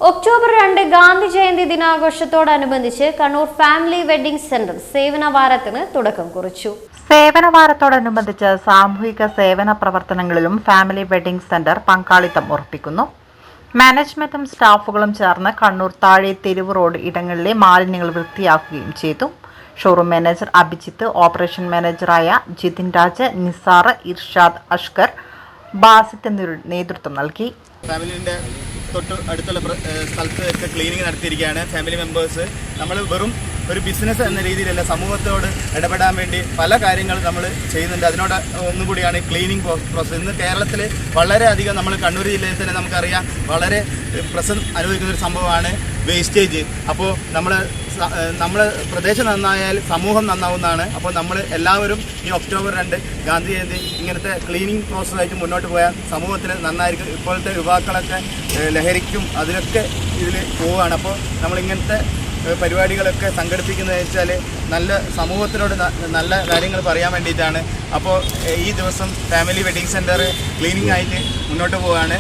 October 2 Gandhi Jayanti ദിനാഘോഷത്തോടനുബന്ധിച്ച് Kannur family wedding centre സേവന വാരത്തിന് തുടക്കം കുറിച്ചു. സേവന വാരത്തോടനുബന്ധിച്ച് സാമൂഹിക സേവന പ്രവർത്തനങ്ങളിലും ഫാമിലി വെഡ്ഡിംഗ് സെന്റർ പങ്കാളിത്തം ഉറപ്പിക്കുന്നു. മാനേജ്മെന്റും സ്റ്റാഫുകളും ചേർന്ന് കണ്ണൂർ താഴെ തെരുവ് റോഡ് ഇടങ്ങളിലെ മാലിന്യങ്ങൾ വൃത്തിയാക്കുകയും ചെയ്തു. ഷോറൂം മാനേജർ അഭിജിത്ത്, ഓപ്പറേഷൻ മാനേജറായ ജിതിൻ രാജ്, നിസാർ, ഇർഷാദ്, അഷ്കർ, ബാസിത്ത് എന്നിവർ നേതൃത്വം നൽകി. ഫാമിലിൻ്റെ തൊട്ട് അടുത്തുള്ള സ്ഥലത്ത് ക്ലീനിങ് നടത്തിയിരിക്കുകയാണ്. ഫാമിലി മെമ്പേഴ്സ് നമ്മൾ വെറും ഒരു ബിസിനസ് എന്ന രീതിയിലല്ല, സമൂഹത്തോട് ഇടപെടാൻ വേണ്ടി പല കാര്യങ്ങളും നമ്മൾ ചെയ്യുന്നുണ്ട്. അതിനോട് ഒന്നുകൂടിയാണ് ക്ലീനിങ് പ്രോസസ്സ്. ഇന്ന് കേരളത്തിൽ വളരെയധികം, നമ്മൾ കണ്ണൂർ ജില്ലയിൽ തന്നെ നമുക്കറിയാം, വളരെ പ്രശ്നം അനുഭവിക്കുന്ന ഒരു സംഭവമാണ് വേസ്റ്റേജ്. അപ്പോൾ നമ്മൾ പ്രദേശം നന്നായാൽ സമൂഹം നന്നാവുന്നതാണ്. അപ്പോൾ നമ്മൾ എല്ലാവരും ഈ ഒക്ടോബർ 2 ഗാന്ധി ജയന്തി ഇങ്ങനത്തെ ക്ലീനിങ് പ്രോസസ്സായിട്ട് മുന്നോട്ട് പോയാൽ സമൂഹത്തിന് നന്നായിരിക്കും. ഇപ്പോഴത്തെ യുവാക്കളൊക്കെ ലഹരിക്കും അതിനൊക്കെ ഇതിൽ പോവുകയാണ്. അപ്പോൾ നമ്മളിങ്ങനത്തെ പരിപാടികളൊക്കെ സംഘടിപ്പിക്കുന്നത് വെച്ചാൽ നല്ല സമൂഹത്തിനോട് നല്ല കാര്യങ്ങൾ പറയാൻ വേണ്ടിയിട്ടാണ്. അപ്പോൾ ഈ ദിവസം ഫാമിലി വെഡ്ഡിംഗ് സെൻറ്റർ ക്ലീനിങ് ആയിട്ട് മുന്നോട്ട് പോവുകയാണ്.